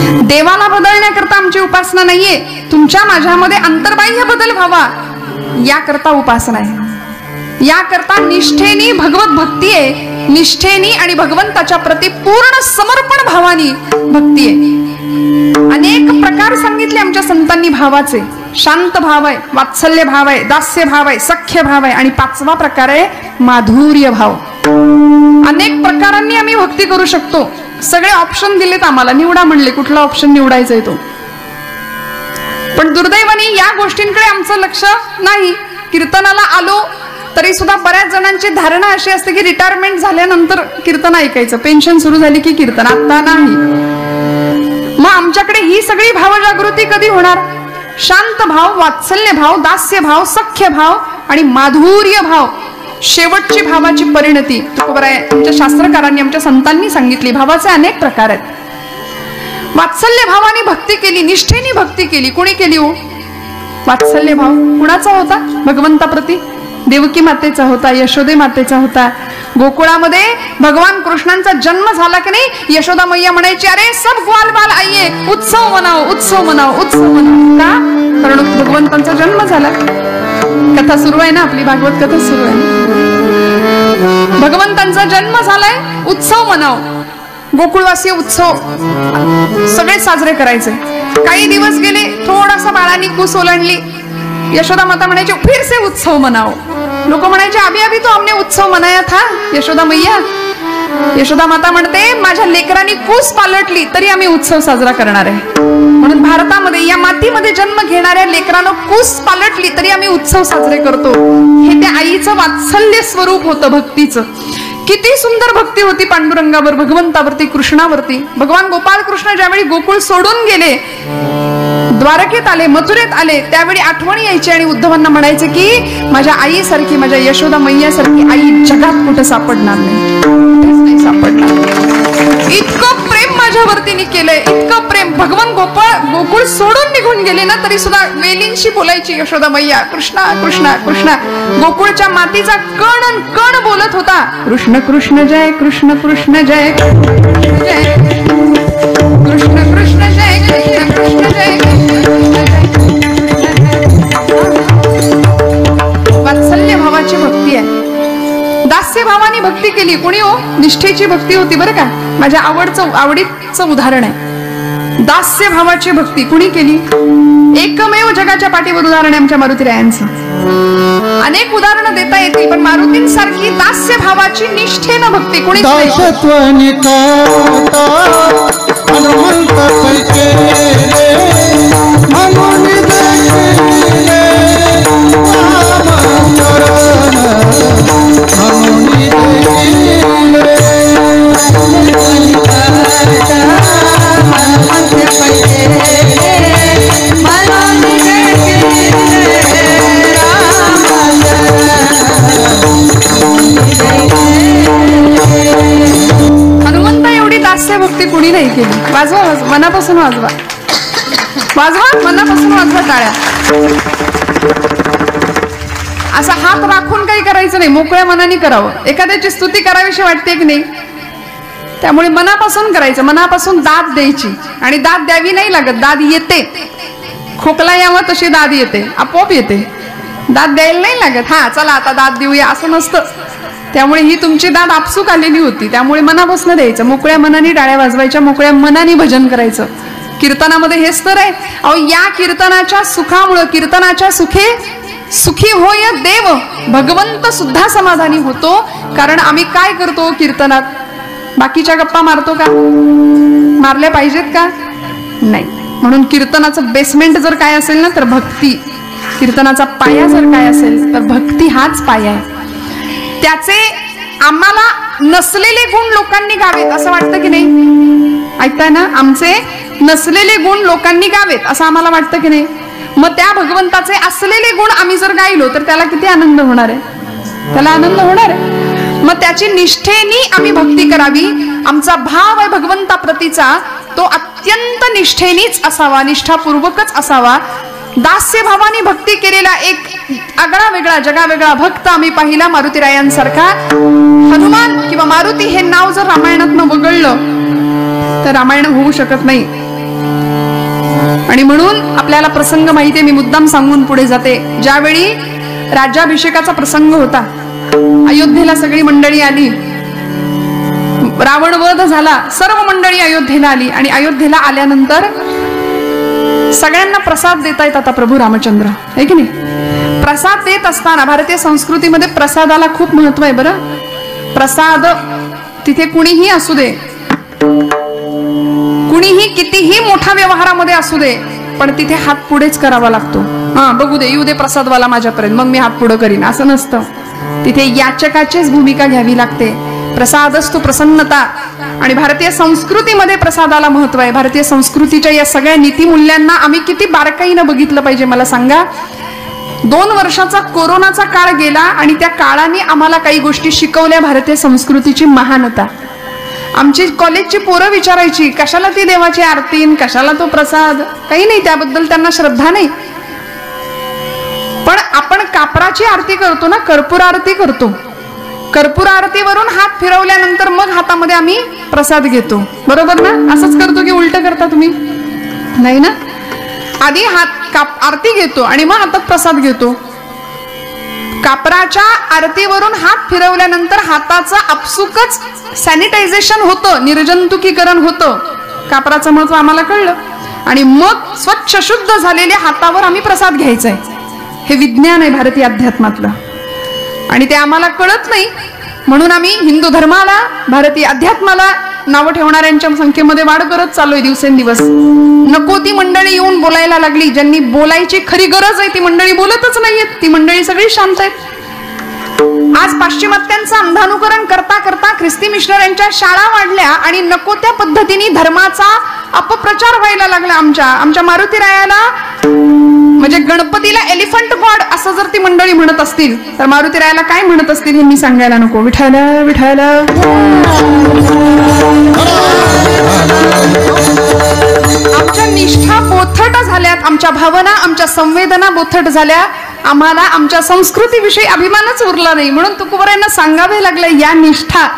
देवाला बदलण्याकरता आमची उपासना नाहीये, तुमच्या माझ्यामध्ये अंतर्बाह्य बदल व्हावा याकरता उपासना आहे. याकरता निष्ठेनी भगवत भक्ती आहे, निष्ठेनी आणि भगवंताच्या प्रती पूर्ण समर्पण भावानी भक्ती आहे. अनेक प्रकार सांगितले आमच्या संतांनी भावाचे. शांत भाव आहे, वात्सल्य भाव आहे, दास्य भाव आहे, सख्य भाव आहे आणि 5वा प्रकार आहे माधुर्य भाव. अनेक प्रकारांनी आम्ही भक्ती करू शकतो. सगळे ऑप्शन दिलेत आम्हाला, निवडा म्हणले कुठला ऑप्शन निवडायचा आहे तो. पण दुर्दैवाने या गोष्टींकडे आमचं लक्ष नाही. कीर्तनाला आलो तरी सुद्धा बऱ्याच जणांची धारणा अशी असते की रिटायरमेंट झाल्यानंतर कीर्तन ऐकायचं, पेन्शन सुरू झाली की कीर्तन. आता नाही. मग आमच्याकडे ही सगळी भावजागृती कधी होणार? शांत भाव, वात्सल्य भाव, दास्य भाव, सख्य भाव आणि माधुर्य भाव, शेवटची भावाची परिणती. आमच्या शास्त्रकारांनी, आमच्या संतांनी सांगितली भावाचे अनेक प्रकार आहेत. वात्सल्य भावाने भक्ती केली, निष्ठेने भक्ती केली. कोणी केली हो? वात्सल्य भाव कुणाचा होता? भगवंताप्रती. देवकी मातेचा होता, यशोदे मातेचा होता. गोकुळामध्ये भगवान कृष्णांचा जन्म झाला की नाही, यशोदा मैया म्हणायची अरे सब ग्वाल बाल आइये, उत्सव मनाओ, उत्सव मनाओ, उत्सव मनाओ. का? कारण भगवंतांचा जन्म झाला. कथा सुरू आहे ना, आपली भागवत कथा सुरू आहे. भगवंतांचा जन्म झालाय, उत्सव मनाओ. गोकुळवासी उत्सव सगळे साजरे करायचे. काही दिवस गेले, थोडासा बाळांनी कुस ओलांडली. यशोदा माता म्हणायची फिर से उत्सव मनाओ. लोक म्हणायचे अभी अभी तो हमने उत्सव मनाया था यशोदा मैया. यशोदा माता म्हणते माझ्या लेकरांनी कुस पालटली तरी आम्ही उत्सव साजरा करणार आहे. म्हणून भारतामध्ये या मातीमध्ये जन्म घेणाऱ्या लेकरानं कुस पालटली तरी आम्ही उत्सव साजरे करतो. हे त्या आईचं वात्सल्य स्वरूप होतं भक्तीचं. किती सुंदर भक्ती होती पांडुरंगावर, भगवंतावरती, कृष्णावरती. भगवान गोपाळ कृष्ण ज्यावेळी गोकुळ सोडून गेले, द्वारकेत आले, मथुरेत आले, त्यावेळी आठवण यायची आणि उद्धवांना म्हणायचे की माझ्या आईसारखी, माझ्या यशोदा मैयासारखी आई जगात कुठं सापडणार नाही, सापडणार. इतकं प्रेम माझ्यावरती केलंय, इतकं प्रेम. भगवान गोकुळ सोडून निघून गेले ना तरी सुद्धा वेलींशी बोलायची यशोदा मैया, कृष्णा कृष्णा कृष्णा. गोकुळच्या मातीचा कण कण बोलत होता कृष्ण कृष्ण जय, कृष्ण कृष्ण जय, जय कृष्ण कृष्ण जय, कृष्ण कृष्ण जय. वात्सल्य भावाची भक्ती आहे. दास्य भावाने भक्ती केली. कोणी हो? निष्ठेची भक्ती होती बरं का. माझ्या आवडीचं उदाहरण आहे. दास्य भावाची भक्ती कुणी केली? एकमेव जगाच्या पाठीवर उदाहरण आहे आमच्या मारुतीरायांचं. अनेक उदाहरणं देता येतील पण मारुतींसारखी दास्य भावाची निष्ठेनं भक्ती कुणी हनुमंता एवढी दास्य भक्ती कुणी नाही केली. वाजवा वाजवा, मनापासून वाजवा, वाजवा मनापासून वाजवा टाळ्या. असा हात राखून काही करायचं नाही, मोकळ्या मनाने करावं. एखाद्याची स्तुती करावीशी वाटते की नाही, त्यामुळे मनापासून करायचं. मनापासून दाद द्यायची आणि दाद द्यावी नाही लागत, दाद येते. खोकला यावं तशी दाद येते, आपोआप येते. दाद द्यायला नाही लागत. हा चला आता दाद देऊया असं नसतं. त्यामुळे ही तुमची दाद आपसूक आलेली होती. त्यामुळे मनापासून द्यायचं, मोकळ्या मनाने टाळ्या वाजवायच्या, मोकळ्या मनाने भजन करायचं. कीर्तनामध्ये हेच तर आहे. अहो या कीर्तनाच्या सुखामुळे, कीर्तनाच्या सुखे सुखी होय देव, भगवंत सुद्धा समाधानी होतो. कारण आम्ही काय करतो कीर्तनात? बाकीच्या गप्पा मारतो का? मारल्या पाहिजेत का? नाही. म्हणून कीर्तनाचं बेसमेंट जर काय असेल ना तर भक्ती. कीर्तनाचा पाया जर काय असेल तर भक्ती हाच पाया आहे. त्याचे आम्हाला नसलेले गुण लोकांनी गावेत असं वाटतं की नाही? ऐकताय ना? आमचे नसलेले गुण लोकांनी गावेत असं आम्हाला वाटतं की नाही? मग त्या भगवंताचे असलेले गुण आम्ही जर गायलो तर त्याला किती आनंद होणार आहे? त्याला आनंद होणार आहे. मग त्याची निष्ठेने आम्ही भक्ती करावी. आमचा भाव आहे भगवंताप्रतीचा तो अत्यंत निष्ठेनेच असावा, निष्ठापूर्वकच असावा. दास्य भावाने भक्ती केलेला एक आगळा वेगळा जगावेगळा भक्त आम्ही पाहिला मारुतीरायांसारखा. हनुमान किंवा मारुती हे नाव जर रामायणातनं वगळलं तर रामायण होऊ शकत नाही. आणि म्हणून आपल्याला प्रसंग माहिती आहे, मी मुद्दाम सांगून पुढे जाते. ज्यावेळी राज्याभिषेकाचा प्रसंग होता, अयोध्येला सगळी मंडळी आली, रावणवध झाला, सर्व मंडळी अयोध्येला आली आणि अयोध्येला आल्यानंतर सगळ्यांना प्रसाद देता येत. आता प्रभू रामचंद्र आहे की नाही, प्रसाद देत असताना भारतीय संस्कृतीमध्ये प्रसादाला खूप महत्व आहे बरं. प्रसाद तिथे कुणीही असू दे, कुणीही कितीही मोठ्या व्यवहारामध्ये असू दे, पण तिथे हात पुढेच करावा लागतो. हा बघू दे, येऊ दे प्रसादवाला माझ्यापर्यंत, मग मी हात पुढे करीन, असं नसतं. तिथे याचकाचीच भूमिका घ्यावी लागते. प्रसाद असतो प्रसन्नता. आणि भारतीय संस्कृतीमध्ये प्रसादाला महत्व आहे. भारतीय संस्कृतीच्या या सगळ्या नीतिमूल्यांना आम्ही किती बारकाईनं बघितलं पाहिजे मला सांगा. 2 वर्षाचा कोरोनाचा काळ गेला आणि त्या काळाने आम्हाला काही गोष्टी शिकवल्या. भारतीय संस्कृतीची महानता. आमची कॉलेजची पोरं विचारायची, कशाला ती देवाची आरती, कशाला तो प्रसाद, काही नाही, त्याबद्दल त्यांना श्रद्धा नाही. पण आपण कापराची आरती करतो ना, कर्पूर आरती करतो. कर्पूर आरतीवरून हात फिरवल्यानंतर मग हातामध्ये आम्ही प्रसाद घेतो, बरोबर ना? असंच करतो की उलट करता तुम्ही? नाही ना, आधी आरती घेतो आणि मग हातात प्रसाद घेतो. कापराच्या आरतीवरून हात फिरवल्यानंतर हाताचं आपसुकच सॅनिटायझेशन होतं, निर्जंतुकीकरण होतं. कापराचं महत्व आम्हाला कळलं आणि मग स्वच्छ शुद्ध झालेल्या हातावर आम्ही प्रसाद घ्यायचा आहे. हे विज्ञान आहे भारतीय अध्यात्मातलं आणि ते आम्हाला कळत नाही. म्हणून आम्ही हिंदू धर्माला, भारतीय अध्यात्माला नावं ठेवणाऱ्यांच्या संख्येमध्ये वाढ करत चाललोय दिवसेंदिवस. नको ती मंडळी येऊन बोलायला लागली. ज्यांनी बोलायची खरी गरज आहे ती मंडळी बोलतच नाहीयेत. ती मंडळी सगळी शांत आहेत. आज पाश्चिमात्यांचं अंधानुकरण करता करता ख्रिस्ती मिशनऱ्यांच्या शाळा वाढल्या आणि नको त्या पद्धतीने धर्माचा अपप्रचार व्हायला लागला. आमच्या मारुती रायाला, म्हणजे गणपतीला एलिफंट गॉड असं जर ती मंडळी म्हणत असतील तर मारुती रायाला काय म्हणत असतील हे मी सांगायला नको. विठ्ठल विठ्ठल. आमच्या निष्ठा बोथट झाल्यात, आमच्या भावना, आमच्या संवेदना बोथट झाल्या. आम्हाला आमच्या संस्कृतीविषयी अभिमानच उरला नाही. म्हणून तुकोबारायांना सांगावे लागलं, या निष्ठा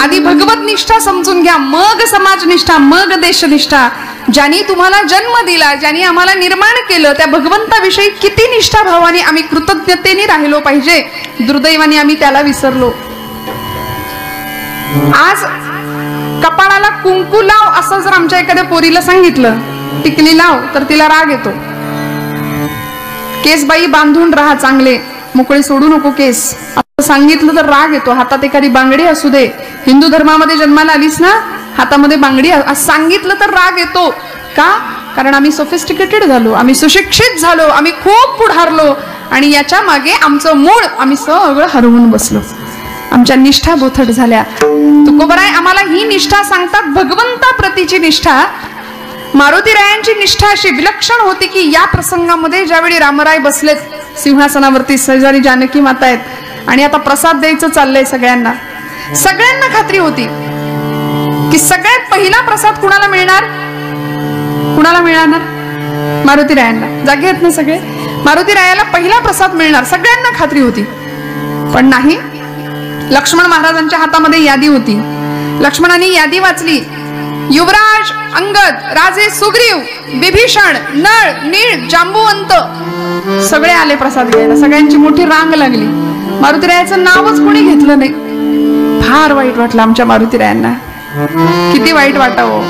आधी भगवत निष्ठा समजून घ्या, मग समाज निष्ठा, मग देशनिष्ठा. ज्यांनी तुम्हाला जन्म दिला, ज्यांनी आम्हाला निर्माण केलं, त्या भगवंताविषयी किती निष्ठा भावाने आम्ही कृतज्ञतेने राहिलो पाहिजे. दुर्दैवाने आम्ही त्याला विसरलो. आज कपाळाला कुंकू लाव असं जर आमच्या एखाद्या पोरीला सांगितलं, टिकली लाव, तर तिला राग येतो. केस बाई बांधून राहा, चांगले मोकळे सोडू नको केस, असं सांगितलं तर राग येतो. हातात एखादी बांगडी असू दे, हिंदू धर्मामध्ये जन्माला आलीस ना, हातामध्ये बांगडी असं सांगितलं तर राग येतो. का? कारण आम्ही सोफिस्टिकेटेड झालो, आम्ही सुशिक्षित झालो, आम्ही खूप पुढारलो आणि याच्या मागे आमचं मूळ आम्ही सगळं हरवून बसलो. आमच्या निष्ठा बोथट झाल्या. तुकोबाराय आम्हाला ही निष्ठा सांगतात, भगवंता प्रतीची निष्ठा. मारुती रायांची निष्ठा अशी विलक्षण होती की या प्रसंगामध्ये ज्यावेळी रामराय बसलेत सिंहासनावरती, शेजारी जानकी माता आहेत आणि आता प्रसाद द्यायचं चाललंय सगळ्यांना. सगळ्यांना खात्री होती की सगळ्यात पहिला प्रसाद कुणाला मिळणार? कुणाला मिळणार? मारुती रायांना. जागे आहेत ना सगळे? मारुती रायाला पहिला प्रसाद मिळणार, सगळ्यांना खात्री होती. पण नाही, लक्ष्मण महाराजांच्या हातामध्ये यादी होती. लक्ष्मणाने यादी वाचली. युवराज अंगद, राजे सुग्रीव, विभीषण, नळ, नीळ, जांबुवंत सगळे आले प्रसाद घ्यायला. सगळ्यांची मोठी रांग लागली. मारुतीरायाचं नावच कोणी घेतलं नाही. फार वाईट वाटलं आमच्या मारुतीरायांना. किती वाईट वाटावं.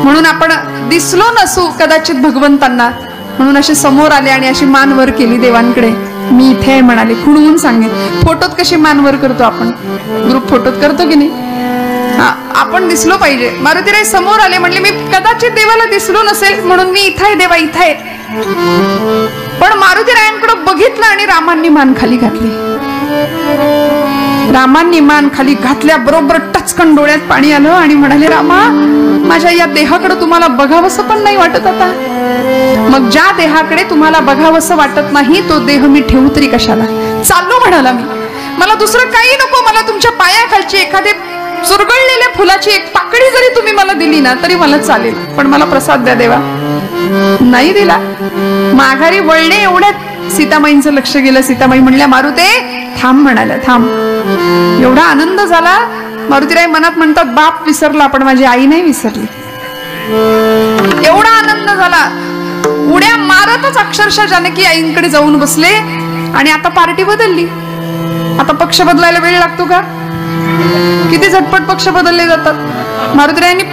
म्हणून आपण दिसलो नसू कदाचित भगवंतांना, म्हणून असे समोर आले आणि अशी मान वर केली देवांकडे. मी इथे आहे म्हणाले, खुणवून सांगेन. फोटोत कशी मान वर करतो आपण, ग्रुप फोटोत करतो की नाही? आपण दिसलो पाहिजे. मारुतीराय समोर आले, म्हणले मी कदाचित देवाला दिसलो नसेल म्हणून मी इथे आहे देवा, इथे आहे. पण मारुतीरायांकडे बघितलं आणि रामांनी मान खाली घातली. रामांनी मान खाली घातल्या बरोबर टचकन डोळ्यात पाणी आलं आणि म्हणाले, रामा माझ्या या देहाकडे तुम्हाला बघावंसं पण नाही वाटत आता? मग ज्या देहाकडे तुम्हाला बघावंसं वाटत नाही तो देह मी ठेवू तरी कशाला? चाललो म्हणाला मी, मला दुसरं काही नको. मला तुमच्या पायाखालची एखादे चुरगळलेल्या फुलाची एक पाकळी जरी तुम्ही मला दिली ना तरी मला चालेल, पण मला प्रसाद द्या देवा. नाही दिला. माघारी वळले एवढ्यात सीतामाईंचं लक्ष गेलं. सीतामाई म्हणल्या, मारुते थांब म्हणाल्या, थांब. एवढा आनंद झाला. मारुतीराय मनात म्हणतात, बाप विसरला पण माझी आई नाही विसरली. एवढा आनंद झाला, उड्या मारतच अक्षरशः जानकी आईंकडे जाऊन बसले. आणि आता पार्टी बदलली. आता पक्ष बदलायला वेळ लागतो का? किती झटपट पक्ष बदलले जातात. मारुतीरायांनी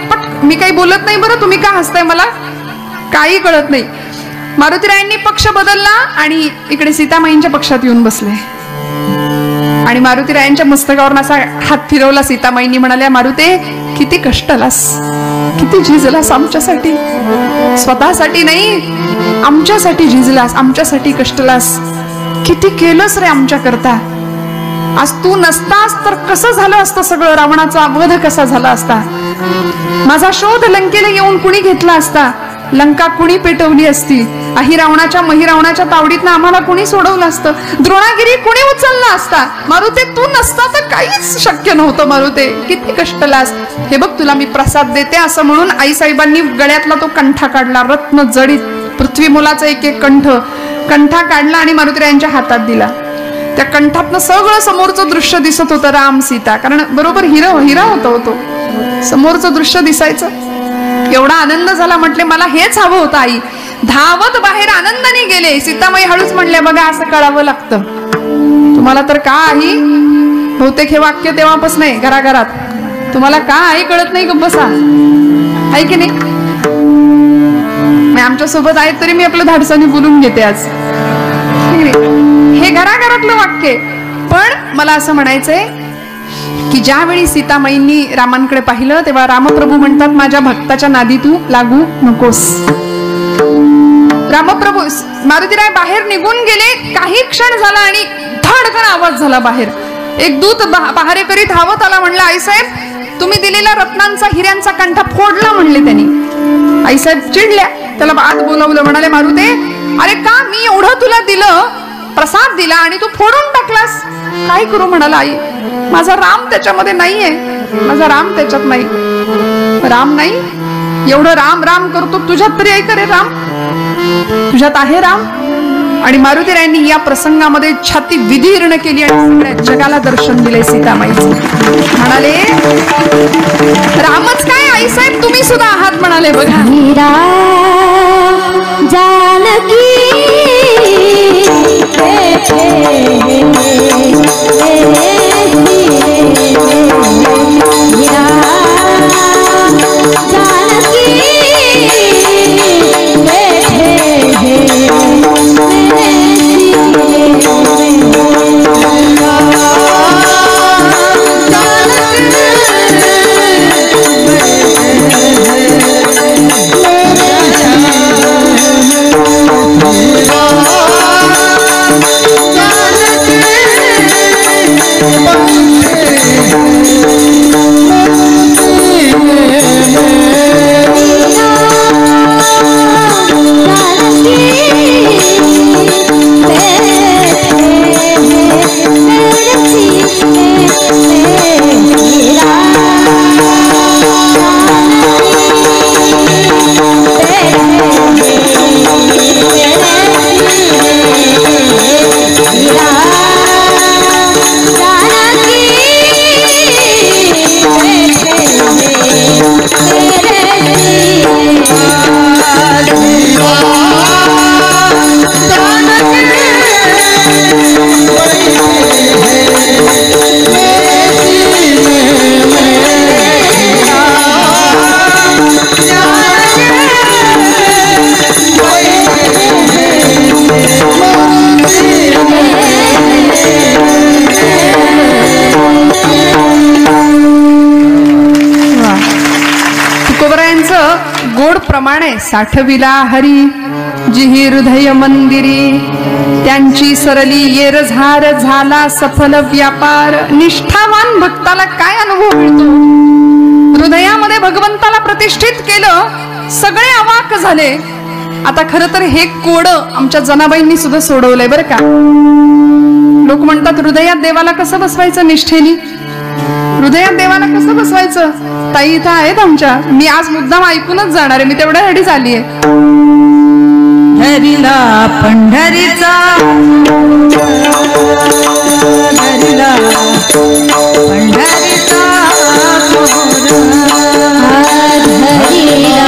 मी काही बोलत नाही बरं, तुम्ही का हसताय, मला काही कळत नाही. मारुतीरायांनी पक्ष बदलला आणि इकडे सीतामाईंच्या पक्षात येऊन बसले. आणि मारुतीरायांच्या मस्तकावरून असा हात फिरवला. सीतामाईंनी म्हणाल्या, मारुते किती कष्टलास, किती झिजलास आमच्यासाठी. स्वतःसाठी नाही, आमच्यासाठी झिजलास, आमच्यासाठी कष्टलास. किती केलंस रे आमच्या करता. आज तू नसतास तर कसं झालं असतं सगळं. रावणाचा वध कसा झाला असता. माझा शोध लंकेला येऊन कुणी घेतला असता. लंका कुणी पेटवली असती. अहिरावणाच्या महिरावणाच्या तावडीतनं आम्हाला कुणी सोडवलं असतं. द्रोणागिरी कुणी उचलला असता. मारुते तू नसता तर काहीच शक्य नव्हतं. मारुते किती कष्टलास. हे बघ तुला मी प्रसाद देते असं म्हणून आईसाहेबांनी गळ्यातला तो कंठा काढला. रत्न जडित पृथ्वी मुलाचा एक एक कंठा काढला आणि मारुतीरायांच्या हातात दिला. त्या कंठातनं सगळं समोरचं दृश्य दिसत होतं. राम सीता, कारण बरोबर हिरा होतो. समोरचं दृश्य दिसायचं. एवढा आनंद झाला. म्हटले मला हेच हवं होतं. आई धावत बाहेर आनंदाने गेले. सीतामाई हळूच म्हणल्या, बघा असं कळावं लागतं तुम्हाला तर का आई. बहुतेक हे वाक्य तेव्हापासून नाही घराघरात. तुम्हाला का आई कळत नाही, गप्प बसा. आहे की नाही. आमच्या सोबत आहेत तरी मी आपलं धाडसाने बोलून घेते आज. हे घराघरातलं वाक्य. पण मला असं म्हणायचंय की ज्यावेळी सीतामाईंनी रामांकडे पाहिलं तेव्हा रामप्रभू म्हणतात, माझ्या भक्ताच्या नादी तू लागू नकोस. रामप्रभू मारुतीराय बाहेर निघून गेले. काही क्षण झाला आणि धडकन आवाज झाला बाहेर. एक दूत पहारेकरी धावत आला. म्हणलं, आईसाहेब तुम्ही दिलेला रत्नांचा हिऱ्यांचा कंठा फोडला म्हणले त्यांनी. आईसाहेब चिडल्या. त्याला आत बोलावलं. म्हणाले, मारुते अरे का मी एवढं तुला दिलं, प्रसाद दिला आणि तू फोडून टाकलास. काय करू म्हणाला. आई माझा राम त्याच्यामध्ये नाहीये. माझा राम त्याच्यात नाही. राम नाही. एवढं राम राम करतो तुझ्यात तरी ऐक रे राम. तुझ्यात आहे राम. आणि मारुतीरायांनी या प्रसंगामध्ये छाती विदीर्ण केली आणि सगळ्या जगाला दर्शन दिले सीतामाईचं. म्हणाले, रामच काय आईसाहेब तुम्ही सुद्धा आहात म्हणाले. बघा जानकी गोड प्रमाणे साठविला हरी जिही हृदय मंदिरी. त्यांची सरली येरझार झाला सफल व्यापार. निष्ठावान भक्ताला काय अनुभव मिळतो. हृदयामध्ये भगवंताला प्रतिष्ठित केलं. सगळे अवाक झाले. आता खरं तर हे कोड आमच्या जनाबाईंनी सुद्धा सोडवलंय बरं का. लोक म्हणतात हृदयात देवाला कसं बसवायचं निष्ठेनी. हृदयात देवाला कसं बसवायचं. ताई इथं आहेत आमच्या. मी आज मुद्दाम ऐकूनच जाणार आहे. मी तेवढ्यासाठी झालीये. हरिला पंढरीचा हरिला पंढरीचा हरिला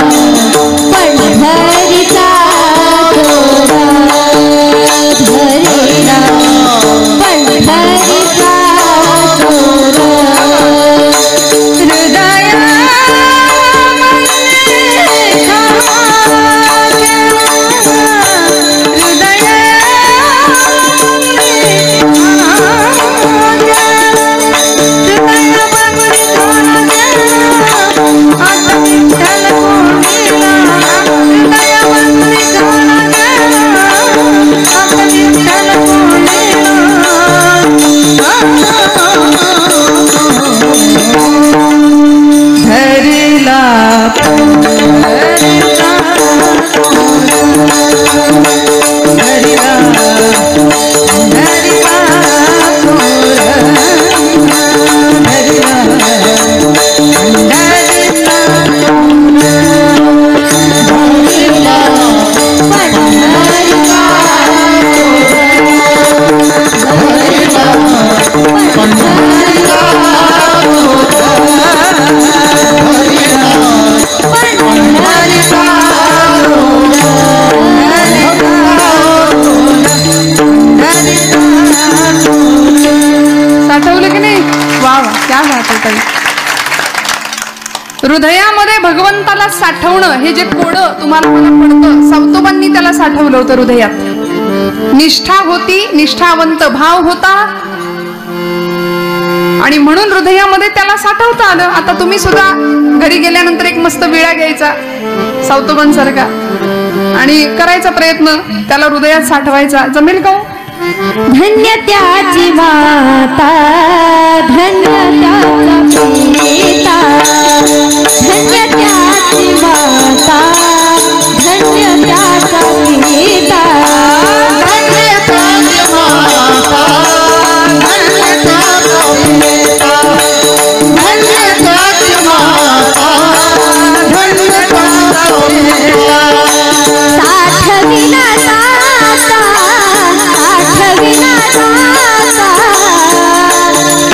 भगवंताला साठवणं हे जे कोडं तुम्हाला मला पडतं, सावतोबांनी त्याला साठवलं होतं हृदयात. निष्ठा होती, निष्ठावंत भाव होता आणि म्हणून हृदयामध्ये त्याला साठवता आलं. आता तुम्ही सुद्धा घरी गेल्यानंतर एक मस्त विळा घ्यायचा सावतोबांसारखा आणि करायचा प्रयत्न त्याला हृदयात साठवायचा. जमेल का? धन्य त्याची माता, धन्य त्याचा पिता, धन्य त्याची माता, धन्य त्याचा पिता, धन्य त्याची माता, धन्य त्याचा पिता, धन्य त्याची माता, धन्य त्याचा पिता. साठविला साता, साठविला साता,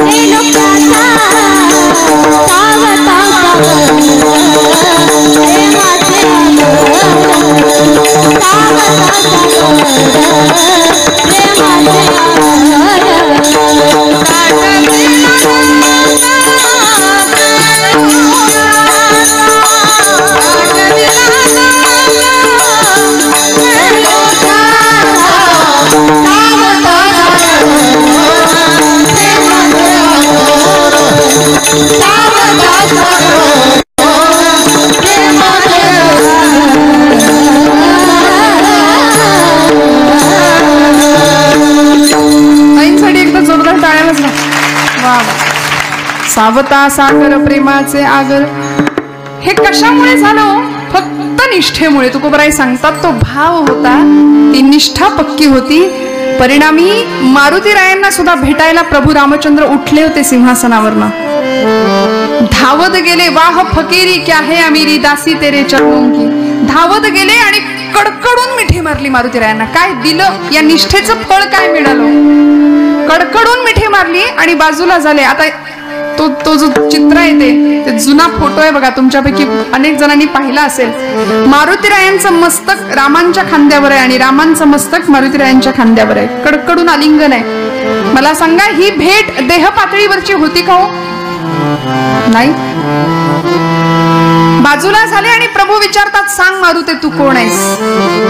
हे लोकाचा सावता हे माझे सावता सागर प्रेमाचे आगर. हे कशामुळे झालं? फक्त निष्ठेमुळे. तुकोबराई सांगतात तो भाव होता, ती निष्ठा पक्की होती. परिणामी मारुतीरायांना सुद्धा भेटायला प्रभू रामचंद्र उठले होते सिंहासनावरनं, धावत गेले. वाह फकीरी क्या है अमीरी दासी तेरे चरणों की. धावत गेले आणि कडकडून मिठी मारली मारुतीरायांना. काय दिलं? या निष्ठेचं फळ काय मिळालं? कडकडून मिठी मारली आणि बाजूला झाले. आता तो जो चित्र आहे ते जुना फोटो आहे बघा, तुमच्यापैकी अनेक जणांनी पाहिला असेल. मारुतीरायांचं मस्तक रामांच्या खांद्यावर आहे आणि रामांचं मस्तक मारुतीरायांच्या खांद्यावर आहे. कडकडून आलिंगन आहे. मला सांगा, ही भेट देह पातळीवरची होती का हो? नाही. बाजूला झाले आणि प्रभू विचारतात, सांग मारुते तू कोण आहेस,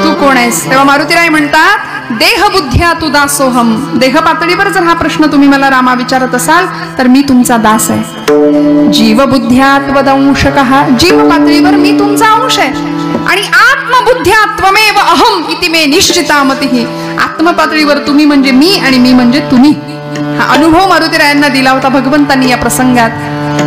तू कोण आहेस? तेव्हा मारुतीराय म्हणतात, देह बुद्ध्या तू दासोहम. देह पातळीवर जर हा प्रश्न तुम्ही मला रामा विचारत असाल तर मी तुमचा दास आहे. जीव बुद्ध्या त्वदंशकः. जीव पातळीवर मी तुमचा अंश आहे आणि आत्मबुद्ध्या त्वमेव अहम इति मे निश्चिता मतिः. आत्मपातळीवर तुम्ही म्हणजे मी आणि मी म्हणजे तुम्ही. हा अनुभव मारुतीरायांना दिला होता भगवंतांनी या प्रसंगात.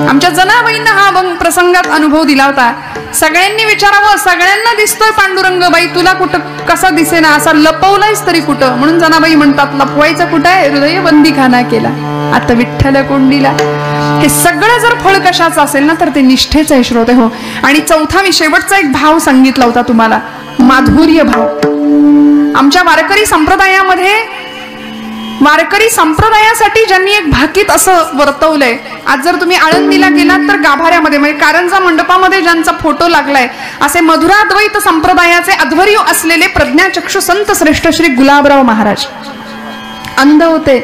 आमच्या जनाबाईंना हा प्रसंगात अनुभव दिला होता. सगळ्यांनी विचारावं, सगळ्यांना दिसतोय पांडुरंग, बाई तुला कुठं कसा दिसेना, असा लपवलायस तरी कुठं? म्हणून जनाबाई म्हणतात, लपवायचं कुठं आहे? हृदय बंदीखाना केला आता विठ्ठल कोंडीला. हे सगळं जर फळ कशाचं असेल ना तर ते निष्ठेचं आहे श्रोते हो. आणि चौथा मी शेवटचा एक भाव सांगितला होता तुम्हाला, माधुर्य भाव. आमच्या वारकरी संप्रदायामध्ये, वारकरी संप्रदायासाठी ज्यांनी एक भाकीत असं वर्तवलंय. आज जर तुम्ही आळंदीला गेलात तर गाभाऱ्यामध्ये म्हणजे कारंजा मंडपामध्ये ज्यांचा फोटो लागलाय असे मधुराद्वैत संप्रदायाचे अध्वर्यू असलेले प्रज्ञाचक्षु संत श्रेष्ठ श्री गुलाबराव महाराज अंध होते.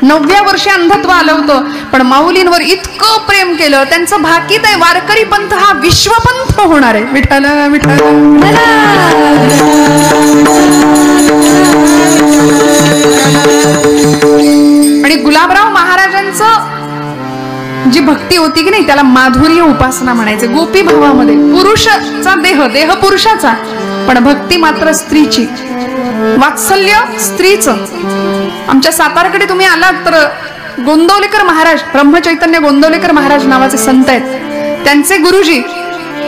9व्या वर्षी अंधत्व आलं होतं, पण माऊलींवर इतकं प्रेम केलं. त्यांचं भाकीत आहे, वारकरी पंथ हा विश्वपंथ होणार आहे. विठ्ठल विठ्ठल. आणि गुलाबराव महाराजांचं जी भक्ती होती की नाही त्याला माधुर्य उपासना म्हणायचे. गोपी भावामध्ये पुरुषाचा देह, देह पुरुषाचा, पण भक्ती मात्र स्त्रीची, वात्सल्य स्त्रीचं. आमच्या सातारकडे तुम्ही आलात तर गोंदवलेकर महाराज, ब्रह्मचैतन्य गोंदवलेकर महाराज नावाचे संत आहेत. त्यांचे गुरुजी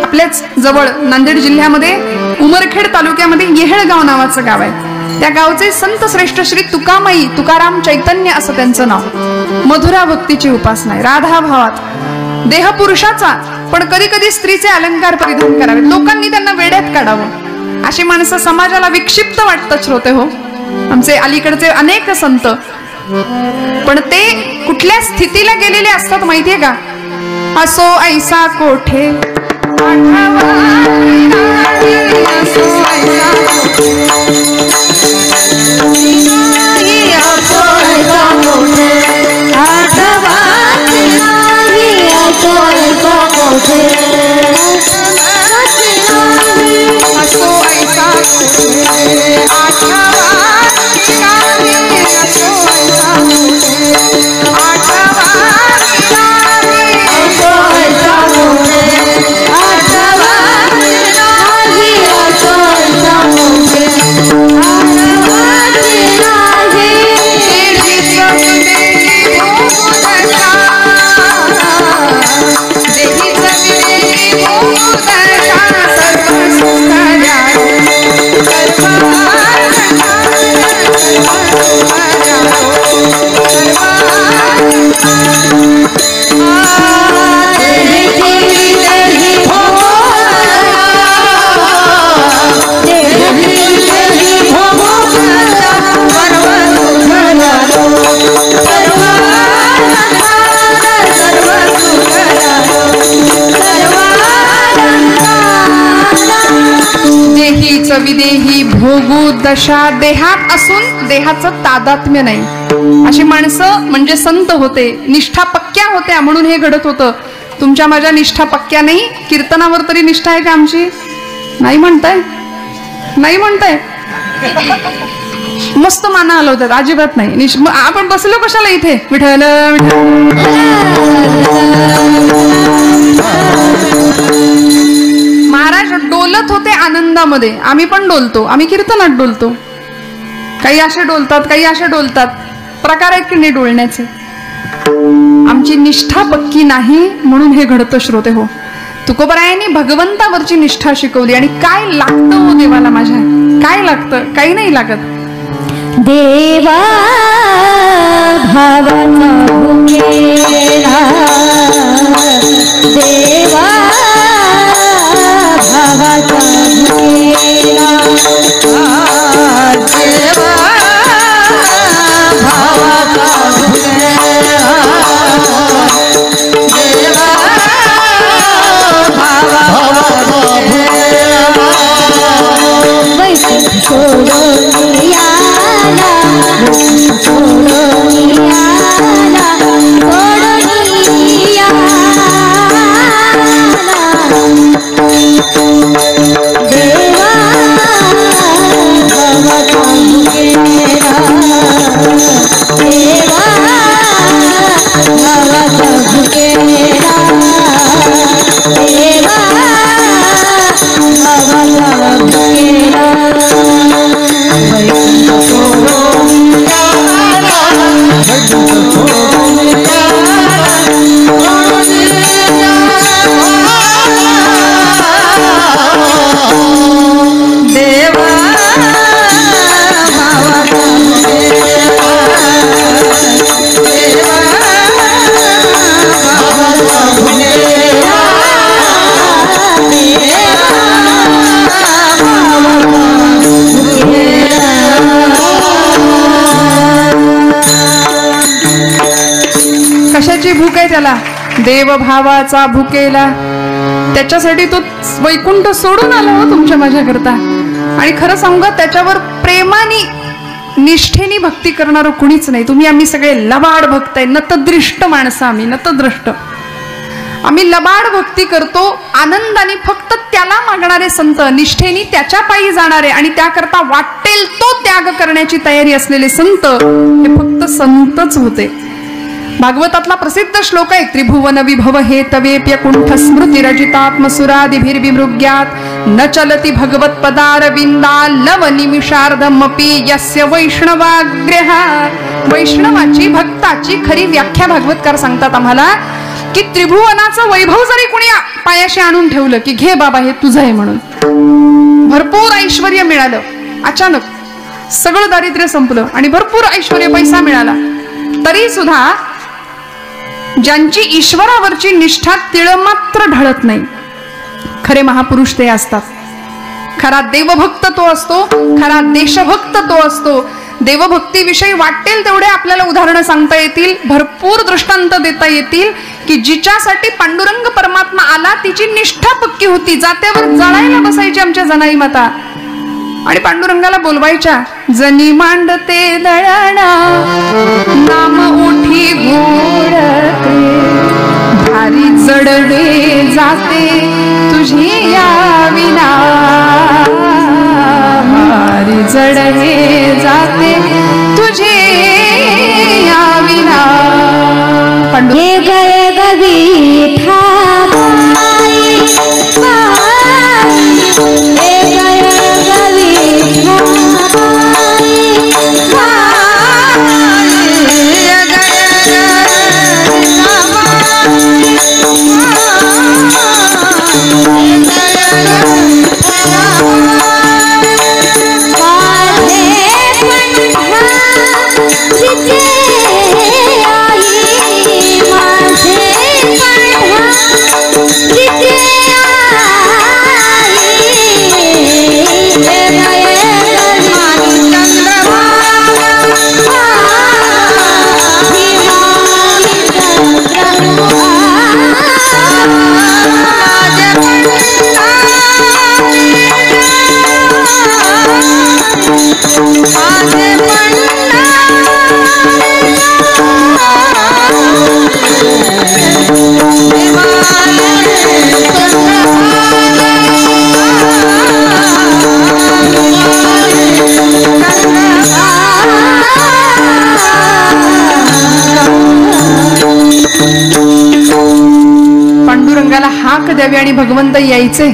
आपल्याच जवळ नांदेड जिल्ह्यामध्ये उमरखेड तालुक्यामध्ये येहळगाव नावाचं गाव आहे. त्या गावचे संत श्रेष्ठ श्री तुकामाई, तुकाराम चैतन्य असं त्यांचं नाव. मधुरा भक्तीची उपासना आहे, राधा भावात. देह पुरुषाचा, पण कधी कधी स्त्रीचे अलंकार परिधान करावे. लोकांनी त्यांना वेड्यात काढावं. अशी माणसं समाजाला विक्षिप्त वाटतात श्रोते हो. आमचे अलीकडचे अनेक संत, पण ते कुठल्या स्थितीला गेलेले असतात माहितीये का? असो ऐसा कोठे विदेही भोगू दशा, देहात असून देहाचं तादात्म्य नाही अशी माणसं म्हणजे संत होते, निष्ठा पक्क्या होत्या म्हणून हे घडत होतं. तुमच्या माझ्या निष्ठा पक्क्या नाही. कीर्तनावर तरी निष्ठा आहे का आमची? नाही म्हणताय, नाही म्हणताय. मस्त माना हलवतात, अजिबात नाही. आपण बसलो कशाला इथे? विठ्ठल महाराज डोलत होते आनंदामध्ये, आम्ही पण डोलतो, आम्ही कीर्तनात डोलतो. काही असे डोलतात, काही असे डोलतात. प्रकार आहेत की नाही डोलण्याचे. आमची निष्ठा पक्की नाही म्हणून हे घडतं श्रोते हो. तुकोबरायांनी भगवंतावरची निष्ठा शिकवली. आणि काय लागतं हो देवाला माझ्या? काय लागतं? काही नाही लागत. देवा भावाचा भुकेला, देवा भावाचा भुकेला, देवा भावाचा भुकेला, देवा भावाचा भुकेला, वैकुंठ सोडून याला, सोडून याला, सोडून याला, देवा भावाचा भुकेला, देवा भावाचा भुकेला, देवा भावाचा भुकेला, वैकुंठ सोडून याला, वैकुंठ सोडून याला, देवा भावाचा भुकेला, देवा भावाचा भुकेला, कशाची भूक आहे त्याला? देवभावाचा भुकेला. त्याच्यासाठी तो वैकुंठ सोडून आला हो तुमच्या माझ्याकरता. आणि खरं सांगू का, त्याच्यावर प्रेमाने निष्ठेने भक्ती करणारं कुणीच नाही. तुम्ही आम्ही सगळे लबाड भक्त आहे, नतदृष्ट माणसं आम्ही, नतदृष्ट. आम्ही लबाड भक्ती करतो आनंदाने. फक्त त्याला मागणारे संत, निष्ठेने त्याच्या पायी जाणारे आणि त्याकरता वाटेल तो त्याग करण्याची तयारी असलेले संत हे फक्त संतच होते. भागवतातला प्रसिद्ध श्लोक आहे, त्रिभुवन विभव हे तवेप्य कुंठ स्मृती रजितात्मसुरादिभिर्विमृग्यात न चलती भगवत पदारविंदा लव निमिषार्धमपि यस्य वैष्णवाग्रह. वैष्णवाची भक्ताची खरी व्याख्या भागवतकार सांगतात आम्हाला की त्रिभुवनाचं वैभव जरी कुणी पायाशी आणून ठेवलं की घे बाबा हे तुझं आहे म्हणून, भरपूर ऐश्वर्य मिळालं, अचानक सगळं दारिद्र्य संपलं आणि भरपूर ऐश्वर्य पैसा मिळाला, तरी सुद्धा ज्यांची ईश्वरावरची निष्ठा तिळमात्र ढळत नाही, खरे महापुरुष ते असतात. खरा देवभक्त तो असतो, खरा देशभक्त तो असतो. देवभक्तीविषयी वाटेल तेवढे आपल्याला उदाहरणं सांगता येतील, भरपूर दृष्टांत देता येतील की जिच्यासाठी पांडुरंग परमात्मा आला तिची निष्ठा पक्की होती. जात्यावर जळायला बसायची आमच्या जनाई माता आणि पांडुरंगाला बोलवायच्या, जनी मांडते दळणा नाम ओठी घोडते, भारी जडवे जाते तुझी याविना, भारी जडवे जाते तुझे याविना. हे गय गवी ठाई हे गय गवी माझे भगवंत यायचे.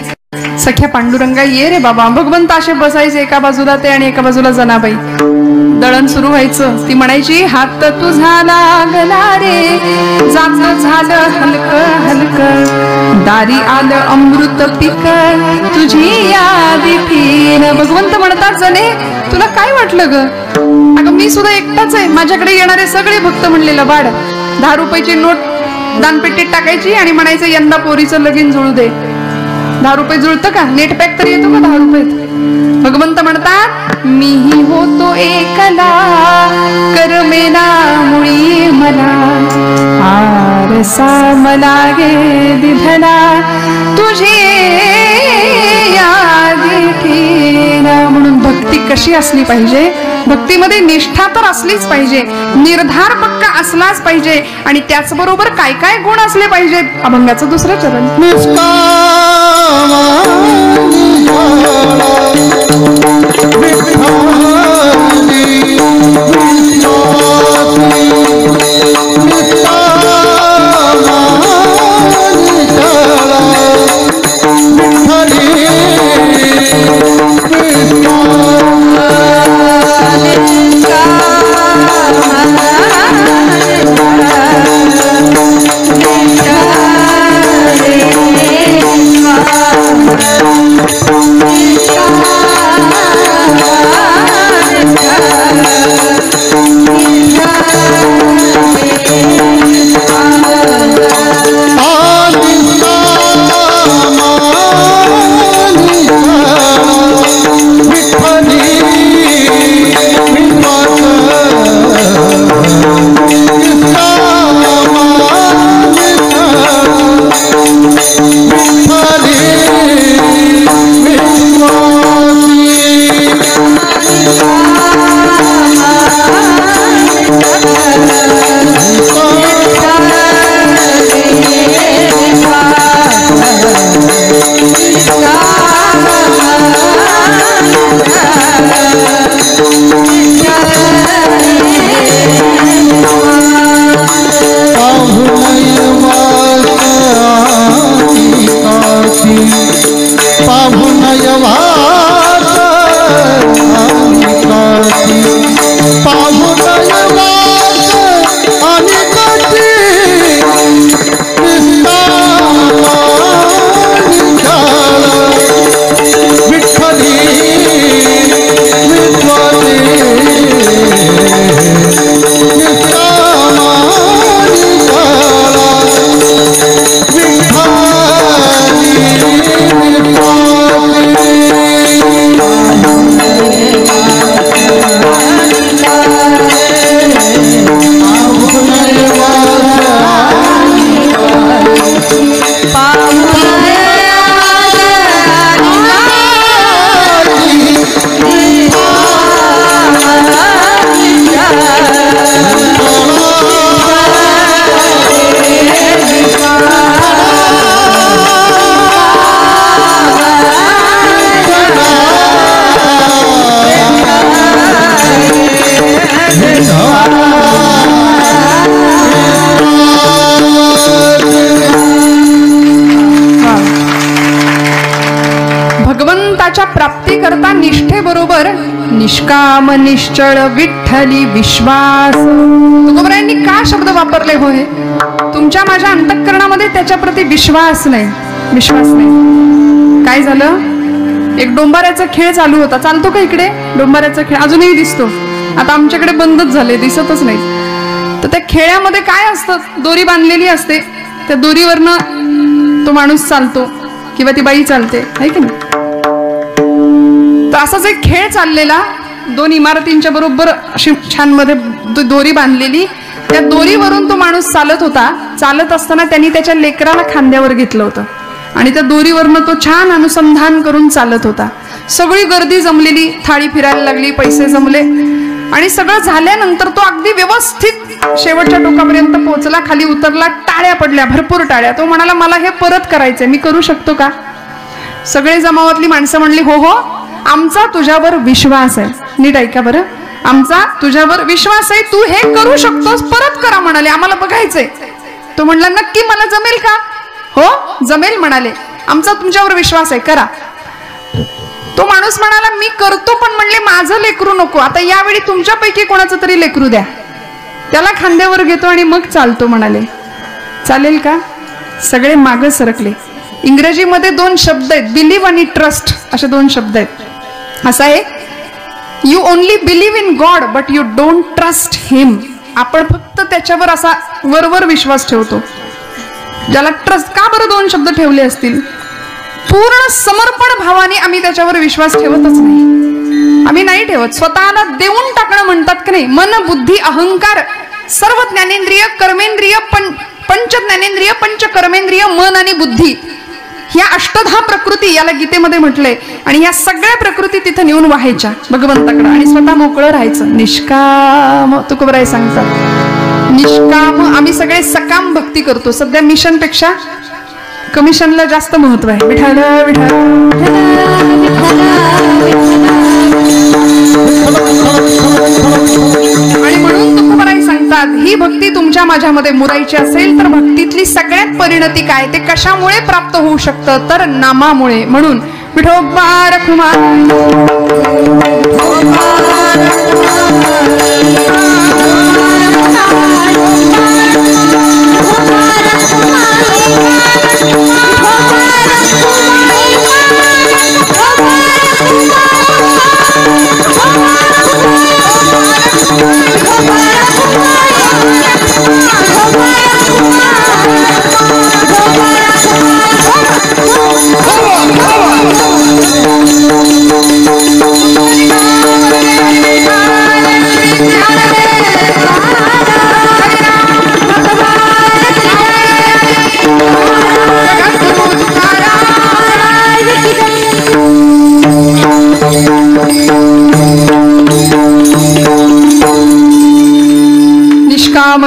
सख्या पांडुरंगा ये रे बाबा. भगवंत असे बसायचे, एका बाजूला ते आणि एका बाजूला जनाबाई. दळण सुरू व्हायचं. ती म्हणायची, हात तुझा लागला रे, जात झालं हलक हलक, दारी आलं अमृत पिक, तुझी यादी ठेन. भगवंत म्हणतात, जने तुला काय वाटलं ग? अगं मी सुद्धा एकटाच आहे. माझ्याकडे येणारे सगळे भक्त म्हणलेलं बाड. 10 रुपयाची नोट दानपेटीत टाकायची आणि म्हणायचं, यंदा पोरीचं लगीन जुळू दे. 10 रुपये जुळतं का? नेट पॅक तरी येतो का 10 रुपयात? भगवंत म्हणतात, मीही होतो एकला, करमेना मुळी मला, आरसा मला गे दिधला, तुझी यादी ठेना. म्हणून भक्ती कशी असली पाहिजे? भक्तीमध्ये निष्ठा तर असलीच पाहिजे, निर्धार पक्का असलाच पाहिजे. आणि त्याचबरोबर काय काय गुण असले पाहिजेत? अभंगाचं 2रं चरण. प्राप्तीकरता निष्ठेबरोबर निष्काम निश्चळ विठ्ठली विश्वास. तुकोबरायांनी का शब्द वापरले हो? हे तुमच्या माझ्या अंतःकरणामध्ये त्याच्या प्रती विश्वास नाही. विश्वास नाही. काय झालं? एक डोंबाऱ्याचा खेळ चालू होता. चालतो का इकडे डोंबाऱ्याचा खेळ? अजूनही दिसतो. आता आमच्याकडे बंदच झाले, दिसतच नाही. तर त्या खेळामध्ये काय असतं? दोरी बांधलेली असते. त्या दोरीवरनं तो माणूस चालतो किंवा ती बाई चालते, आहे की नाही? तर असाच एक खेळ चाललेला. 2 इमारतींच्या बरोबर अशी छान मध्ये दोरी बांधलेली. त्या दोरीवरून तो माणूस चालत होता. चालत असताना त्यांनी त्याच्या लेकराला खांद्यावर घेतलं होतं आणि त्या दोरीवरनं तो छान अनुसंधान करून चालत होता. सगळी गर्दी जमलेली, थाळी फिरायला लागली, पैसे जमले आणि सगळं झाल्यानंतर तो अगदी व्यवस्थित शेवटच्या टोकापर्यंत पोहोचला. खाली उतरला, टाळ्या पडल्या, भरपूर टाळ्या. तो म्हणाला, मला हे परत करायचंय, मी करू शकतो का? सगळे जमावातली माणसं म्हणली, हो हो, आमचा तुझ्यावर विश्वास आहे. नीट ऐका बरं, आमचा तुझ्यावर विश्वास आहे, तू हे करू शकतोस, परत करा म्हणाले, आम्हाला बघायचंय. तो म्हणला, नक्की मला जमेल का? हो जमेल म्हणाले. आमचा तुमच्यावर विश्वास आहे, करा. तो माणूस म्हणाला मी करतो, पण म्हणले माझं लेकरू नको. आता यावेळी तुमच्यापैकी कोणाचं तरी लेकरू द्या. त्याला खांद्यावर घेतो आणि मग चालतो म्हणाले. चालेल का? सगळे मागे सरकले. इंग्रजीमध्ये 2 शब्द आहेत, बिलीव्ह आणि ट्रस्ट, असे 2 शब्द आहेत. असा आहे, you only believe in God but you don't trust him. आपण फक्त त्याच्यावर असा वरवर विश्वास ठेवतो. ज्याला ट्रस्ट, का बरं 2 शब्द ठेवले असतील? पूर्ण समर्पण भावाने आम्ही त्याच्यावर विश्वास ठेवतच नाही. आम्ही नाही ठेवत. स्वतःला देऊन टाकणं म्हणतात की नाही. मन, बुद्धी, अहंकार, सर्व ज्ञानेंद्रिय, कर्मेंद्रिय, पंच ज्ञानेंद्रिय, पंच कर्मेंद्रिय, मन आणि बुद्धी, ह्या 8 प्रकृती याला गीतेमध्ये म्हटलंय. आणि ह्या सगळ्या प्रकृती तिथं नेऊन व्हायच्या भगवंताकडे आणि स्वतः मोकळं राहायचं. निष्काम तुकोबराय सांगतात. निष्काम. आम्ही सगळे सकाम भक्ती करतो. सध्या मिशन पेक्षा कमिशनला जास्त महत्व आहे. विठ्ठल विठ्ठल आणि म्हणून तुकोबराय सांगतात, ही भक्ती तुमच्या माझ्यामध्ये मुरायची असेल तर भक्तीतली सगळ्यात परिणती काय, ते कशामुळे प्राप्त होऊ शकतं, तर नामामुळे. म्हणून विठोबा रखुमा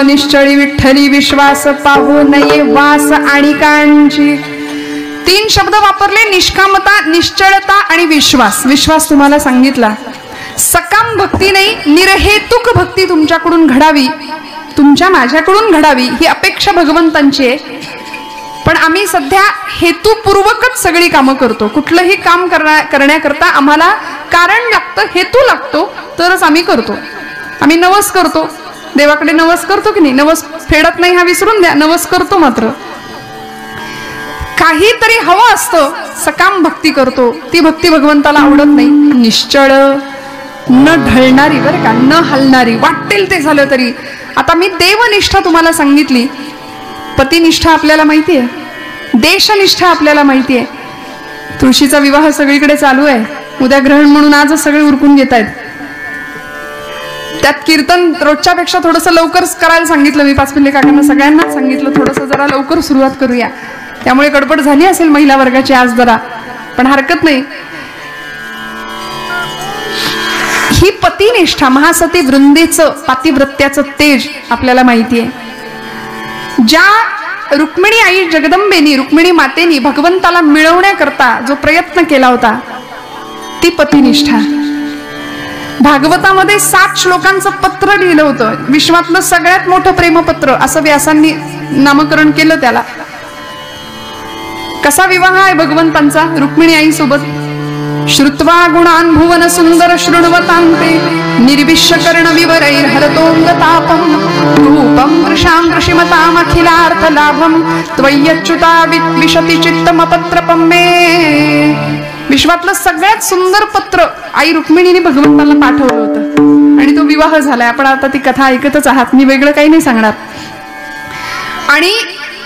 निश्चळी विठ्ठली विश्वास पाहू नये वास आणि कांची. 3 शब्द वापरले, निष्कामता, निश्चळता आणि विश्वास. विश्वास तुम्हाला सांगितला. सकाम भक्ती नाही, निरहेतुक भक्ती तुमच्याकडून घडावी, तुमच्या माझ्याकडून घडावी ही अपेक्षा भगवंतांची आहे. पण आम्ही सध्या हेतुपूर्वकच सगळी कामं करतो. कुठलंही काम करण्याकरता आम्हाला कारण लागतं, हेतू लागतो, तरच आम्ही करतो. आम्ही नवस करतो, देवाकडे नवस करतो की नाही? नवस फेडत नाही हा विसरून द्या, नवस करतो. मात्र काहीतरी हवं असतं, सकाम भक्ती करतो. ती भक्ती भगवंताला आवडत नाही. निश्चळ, न ढळणारी, बरं का, न हलणारी, वाटेल ते झालं तरी. आता मी देवनिष्ठा तुम्हाला सांगितली, पतिनिष्ठा आपल्याला माहिती आहे, देशनिष्ठा आपल्याला माहिती आहे. तुळशीचा विवाह सगळीकडे चालू आहे. उद्या ग्रहण म्हणून आजच सगळे उरकून घेत आहेत. त्यात कीर्तन रोजच्या पेक्षा थोडंसं लवकर करायला सांगितलं मी. 5 पिल्ले काकांना सगळ्यांनाच सांगितलं थोडंसं जरा लवकर सुरुवात करूया. त्यामुळे गडबड झाली असेल महिला वर्गाची आज जरा, पण हरकत नाही. ही पतिनिष्ठा, महासती वृंदेचं पातिव्रत्याचं तेज आपल्याला माहिती आहे. ज्या रुक्मिणी आई जगदंबेनी, रुक्मिणी मातेनी भगवंताला मिळवण्याकरता जो प्रयत्न केला होता, ती पतिनिष्ठा. भागवतामध्ये 7 श्लोकांचं पत्र लिहिलं होतं. विश्वातलं सगळ्यात मोठं प्रेमपत्र असं व्यासांनी नामकरण केलं त्याला. कसा विवाह आहे भगवंतांचा रुक्मिणी आई सोबत. श्रुत्वा गुणान भुवन सुंदर शृण्वतांते निर्विश्य कर्ण विवरैर हरतोंग तापम रूपम वृषाम ऋषिमताम अखिलार्थ लाभम त्वय्यच्युता विशति चित्तमपत्रपम मे. विश्वातलं सगळ्यात सुंदर पत्र आई रुक्मिणीने भगवंताला पाठवलं होतं आणि तो विवाह झालाय. आपण आता ती कथा ऐकतच आहात, मी वेगळं काही नाही सांगणार. आणि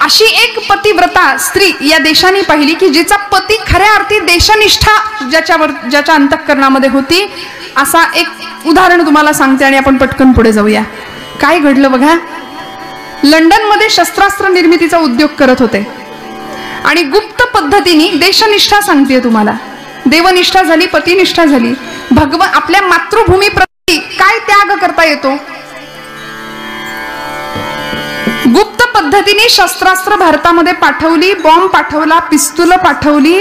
अशी एक पतिव्रता स्त्री या देशाने पाहिली की जिचा पती खऱ्या अर्थी देशनिष्ठा ज्याच्या अंतःकरणामध्ये होती. असा एक उदाहरण तुम्हाला सांगते आणि आपण पटकन पुढे जाऊया. काय घडलं बघा. लंडनमध्ये शस्त्रास्त्र निर्मितीचा उद्योग करत होते आणि गुप्त पद्धतीने देशनिष्ठा सांगते तुम्हाला. देवनिष्ठा झाली, पतिनिष्ठा झाली. आपल्या मातृभूमी प्रती काय त्याग करता येतो. गुप्त पद्धतीने शस्त्रास्त्र भारतामध्ये पाठवली, बॉम्ब पाठवला, पिस्तूल पाठवली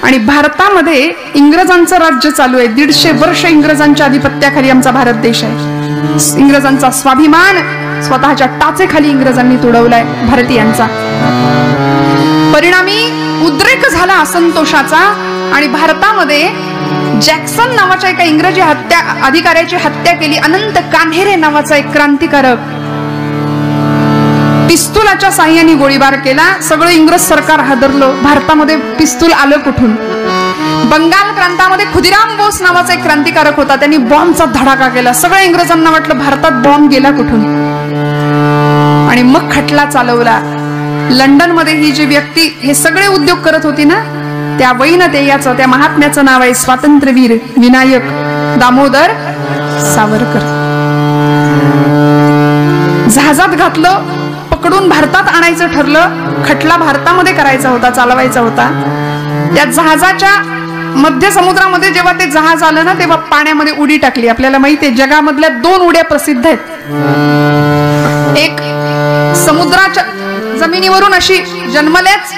आणि भारतामध्ये इंग्रजांचं राज्य चालू आहे. 150 वर्ष इंग्रजांच्या अधिपत्याखाली आमचा भारत देश आहे. इंग्रजांचा स्वाभिमान स्वतःच्या टाचेखाली इंग्रजांनी तुडवलाय भारतीयांचा. परिणामी उद्रेक झाला असंतोषाचा आणि भारतामध्ये जॅक्सन नावाच्या एका इंग्रजी अधिकाऱ्याची हत्या केली. अनंत कान्हेरे नावाचा एक क्रांतिकारक पिस्तुलाच्या साह्याने गोळीबार केला. सगळं इंग्रज सरकार हादरलं. भारतामध्ये पिस्तूल आलं कुठून? बंगाल प्रांतामध्ये खुदिराम बोस नावाचा एक क्रांतिकारक होता. त्यांनी बॉम्बचा धडाका केला. सगळ्या इंग्रजांना वाटलं भारतात बॉम्ब गेला कुठून, आणि मग खटला चालवला. लंडन मध्ये ही जी व्यक्ती हे सगळे उद्योग करत होती ना, त्या वैनतेयाचं, त्या महात्म्याचं नाव आहे स्वातंत्र्यवीर विनायक दामोदर सावरकर. जहाजात घातलं, पकडून भारतात आणायचं ठरलं. खटला भारतामध्ये करायचा होता, चालवायचा होता. त्या जहाजाच्या मध्य समुद्रामध्ये जेव्हा ते जहाज आलं ना, तेव्हा पाण्यामध्ये उडी टाकली. आपल्याला माहिती आहे जगामधल्या 2 उड्या प्रसिद्ध आहेत. एक समुद्राच्या जमिनीवरून अशी जन्मल्याच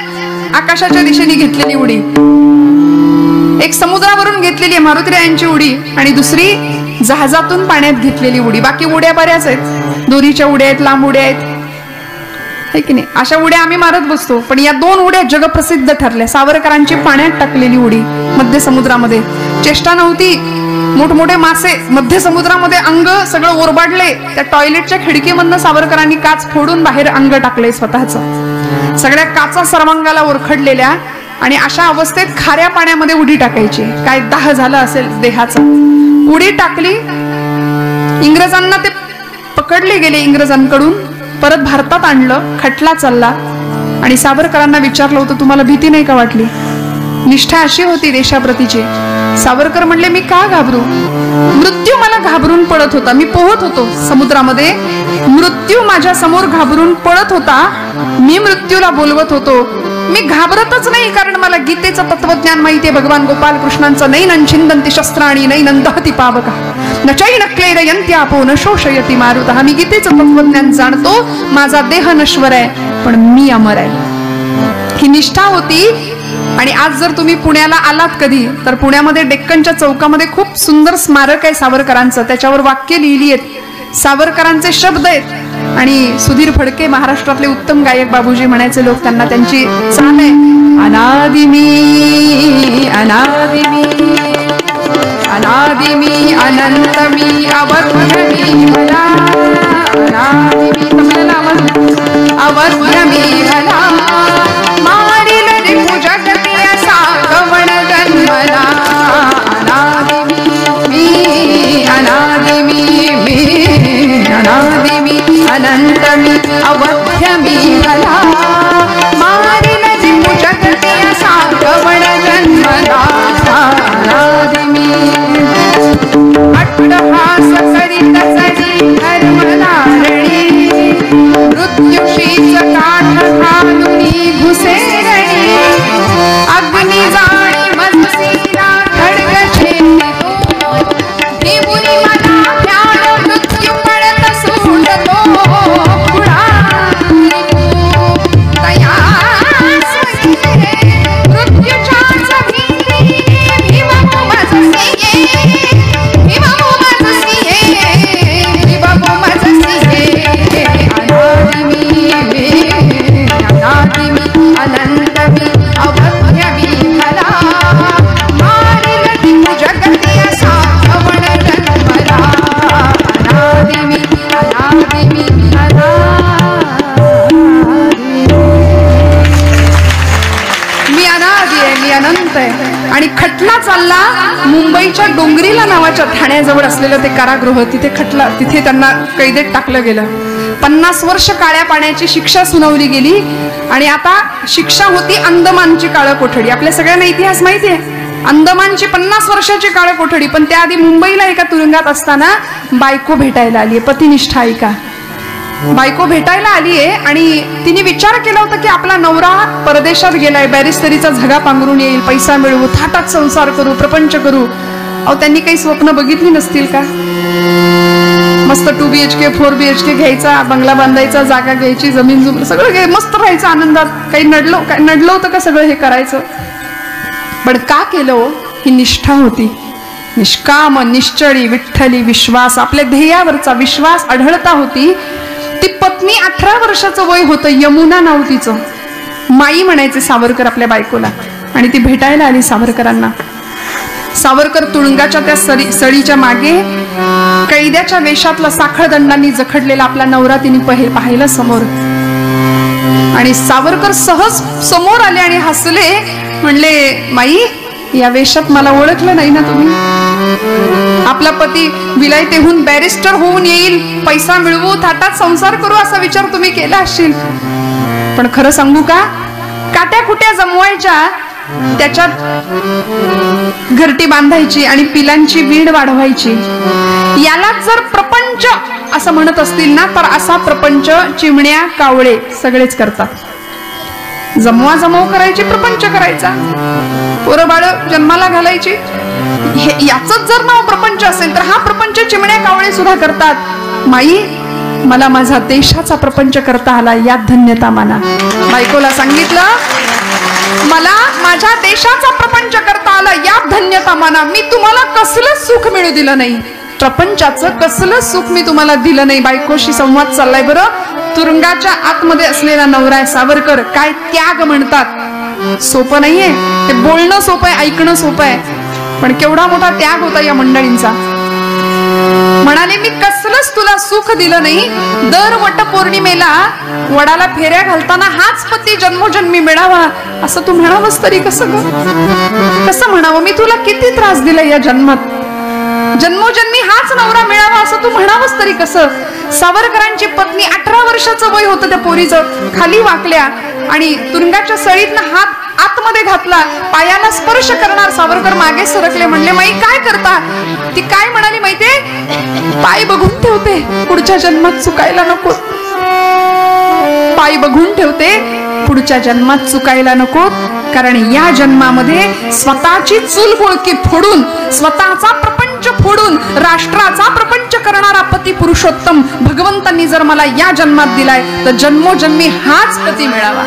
आकाशाच्या दिशेने घेतलेली उडी, एक समुद्रावरून घेतलेली मारुतीरायांची उडी, आणि दुसरी जहाजातून पाण्यात घेतलेली उडी. बाकी उड्या बऱ्याच आहेत, दोरीच्या उड्या आहेत, लांब उड्या आहेत, है की नाही? अशा उड्या आम्ही मारत बसतो, पण या 2 उड्या जगप्रसिद्ध ठरल्या. सावरकरांची पाण्यात टाकलेली उडी मध्य समुद्रामध्ये, चेष्टा नव्हती. मोठमोठे मासे मध्य समुद्रामध्ये, अंग सगळं ओरबाडले. त्या टॉयलेटच्या खिडकीमधनं सावरकरांनी काच फोडून बाहेर अंग टाकले स्वतःच. सगळ्या काचा सर्वांगाला ओरखडलेल्या, आणि अशा अवस्थेत खाऱ्या पाण्यामध्ये उडी टाकायची. काय दाह झाला असेल देहाचा. उडी टाकली. इंग्रजांना ते पकडले गेले. इंग्रजांकडून परत भारतात आणलं. खटला चालला आणि सावरकरांना विचारलं होतं, तुम्हाला भीती नाही का वाटली? निष्ठा अशी होती देशाप्रतीची. सावरकर म्हणले, मी का घाबरू? मृत्यू मला घाबरून पळत होता. मी पोहत होतो समुद्रामध्ये, मृत्यू माझ्या समोर घाबरून पळत होता. मी मृत्यूला बोलवत होतो. मी घाबरतच नाही, कारण मला गीतेचं तत्वज्ञान माहितीये. भगवान गोपाल कृष्णांचं नैनं छिंदन्ति शस्त्राणि नैनं दहति पावकः न चैन क्लेदयन्त्यापो न शोषयति मारुतः. मी गीतेचं तत्वज्ञान जाणतो. माझा देह नश्वर आहे, पण मी अमर आहे. ही निष्ठा होती. आणि आज जर तुम्ही पुण्याला आलात कधी, तर पुण्यामध्ये डेक्कनच्या चौकामध्ये खूप सुंदर स्मारक आहे सावरकरांचं. त्याच्यावर वाक्य लिहिली आहेत, सावरकरांचे शब्द आहेत. आणि सुधीर फडके महाराष्ट्रातले उत्तम गायक बाबूजी म्हणायचे लोक, त्यांना त्यांची चाल आहे. अनादिमी अनादिमी अनादिमी अनंतमी अवध्यमी भला अनादिमी. तुम्हाला आवाज अवध्यमी भला मारिल रिपु जगती असा गवण जन्मला. अनादिमी अनादिमी मी अनादिमी अनंतमी अवध्यमी भला मारिल रिपु जगती असा गवण जन्मला. अनादिमी अट्टहास करीत सरी धर्मधारणी मृत्युशीच काठ घालुनी घुसेरणी अग्नी जाणी मजसीला खड्ग छेदितो निमुनी मला ध्यान मृत्यू पडत सुटतो तयास मृत्यूच्याच भीतीने भीमो मजसीये भीमो मजसीये भीमो मजसीये. अनादिमी अनादिमी अनंतमी अवध्यमी भला मारिल रिपु जगती असा गवण जन्मला. अनादिमी अनादिमी मी अनादि आहे, मी अनंत आहे. आणि खटला चालला मुंबईच्या डोंगरीला नावाच्या ठाण्याजवळ असलेलं ते कारागृह. तिथे खटला, तिथे त्यांना कैदेत टाकलं गेलं. 50 वर्ष काळ्या पाण्याची शिक्षा सुनावली गेली. आणि आता शिक्षा होती अंदमानची काळं कोठडी. आपल्या सगळ्यांना इतिहास माहिती आहे. अंदमानची 50 वर्षाची काळं कोठडी. पण त्याआधी मुंबईला एका तुरुंगात असताना बायको भेटायला आली. पतिनिष्ठा ऐका. बायको भेटायला आलीये आणि तिने विचार केला होता की आपला नवरा परदेशात गेलाय, बॅरिस्टरीचा झगा पांघरून येईल, पैसा मिळवू, थाटात संसार करू, प्रपंच करू. अहो, त्यांनी काही स्वप्न बघितली नसतील का? मस्त 2 BHK 4 BHK घ्यायचा, बंगला बांधायचा, जागा घ्यायची, जमीन सगळं मस्त राहायचं आनंदात. काही नडलं होतं का सगळं हे करायचं? पण का केलं? ही निष्ठा होती. निष्काम निश्चळी विठ्ठली विश्वास. आपल्या ध्येयावरचा विश्वास, अढळता होती. ती पत्नी 18 वर्षाचं वय होतं. यमुना नाव तिचं. माई म्हणायचे सावरकर आपल्या बायकोला. आणि ती भेटायला आली सावरकरांना. सावरकर तुरुंगाच्या त्या सळीच्या मागे कैद्याच्या वेशातला साखळदंडांनी जखडलेला आपला नवरा तिने पाहिलं समोर. आणि सावरकर सहज समोर आले आणि हसले. म्हणले, माई, या वेशात मला ओळखलं नाही ना तुम्ही? आपला पती विलायतेहून बॅरिस्टर होऊन येईल, पैसा मिळवू, थाटात संसार करू असा विचार तुम्ही केला असशील. पण खरं सांगू का, काट्या कुट्या जमवायच्या, त्याच्यात घरटी बांधायची आणि पिलांची वीण वाढवायची. यालाच जर प्रपंच असं म्हणत असतील ना, तर असा प्रपंच चिमण्या कावळे सगळेच करतात. जमवा जमव करायची, प्रपंच करायचा, पोरं बाळ जन्माला घालायची. याच जर नाव प्रपंच असेल तर हा प्रपंच चिमण्या कावळे सुद्धा करतात. माई, मला माझा देशाचा प्रपंच करता आला, यात धन्यता माना. बायकोला सांगितलं, मला माझ्या देशाचा प्रपंच करता आला, यात धन्यता माना. मी तुम्हाला कसलं सुख मिळू दिलं नाही, प्रपंचाचं कसलं सुख मी तुम्हाला दिलं नाही. बायकोशी संवाद चाललाय बरं. तुरुंगाच्या आतमध्ये असलेला नवरा आहे सावरकर. काय त्याग म्हणतात, सोपं नाहीये ते. बोलणं सोपं आहे, ऐकणं सोपं आहे, पण केवढा मोठा त्याग होता या मंडळींचा. म्हणाले, मी कसलंच तुला सुख दिलं नाही. दर वट पौर्णिमेला वडाला फेऱ्या घालताना हाच पती जन्मोजन्मी मिळावा असं तू म्हणावंस तरी कसं म्हणावं? मी तुला किती त्रास दिला या जन्मात, जन्मोजन्मी हाच नवरा मिळावा असं तू म्हणावंस तरी कसं? सावरकरांची पत्नी 18 वर्षाचं वय होतं त्या पोरीचं. खाली वाकल्या आणि तुरुंगाच्या सळीतनं हात आतमध्ये घातला. पायाला स्पर्श करणार सावरकर मागे सरकले. म्हणले, माई काय करता? ती काय म्हणाली माहितीये? पाय बघून ठेवते, पुढच्या जन्मात चुकायला नको. पाय बघून ठेवते, पुढच्या जन्मात चुकायला नको. कारण या जन्मामध्ये स्वतःची चूलबुळकी फोडून, स्वतःचा प्रपंच फोडून राष्ट्राचा प्रपंच करणारा पती पुरुषोत्तम भगवंतांनी जर मला या जन्मात दिलाय, तर जन्मोजन्मी हाच पती मिळावा.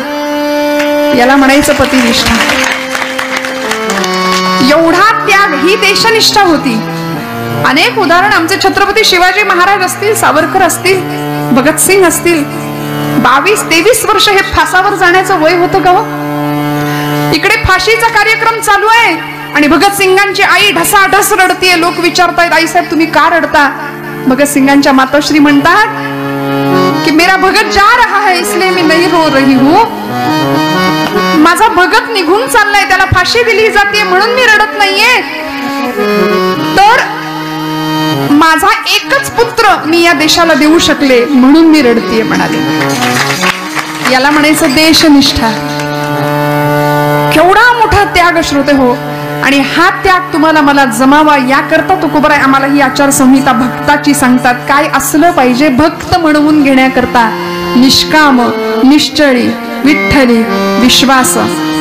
याला म्हणायचं पतिनिष्ठा. एवढा त्याग, ही देशनिष्ठा होती. अनेक उदाहरण आमचे छत्रपती शिवाजी महाराज असतील, सावरकर असतील, भगतसिंग असतील. 22-23 वर्ष हे फासावर जाण्याचं वय होतं का हो? इकडे फाशीचा कार्यक्रम चालू आहे आणि भगतसिंगांची आई ढसाढस रडतीये. लोक विचारतायत, आई साहेब तुम्ही का रडता? भगतसिंगांच्या मातोश्री म्हणतात की मेरा भगत जा रहा है इसलिए मैं नहीं रो रही हूं. माझा भगत निघून चाललाय, त्याला फाशी दिली जाते म्हणून मी रडत नाहीये. तर माझा एकच पुत्र मी या देशाला देऊ शकले म्हणून मी रडतीये म्हणाले. याला म्हणायचं देशनिष्ठा. केवढा मोठा त्याग श्रोते हो. आणि हा त्याग तुम्हाला मला जमावा याकरता तुकोबराय आम्हाला ही आचारसंहिता भक्ताची सांगतात. काय असलं पाहिजे भक्त म्हणवून घेण्याकरता? निष्काम, निश्चळी, विठ्ठली, विश्वास,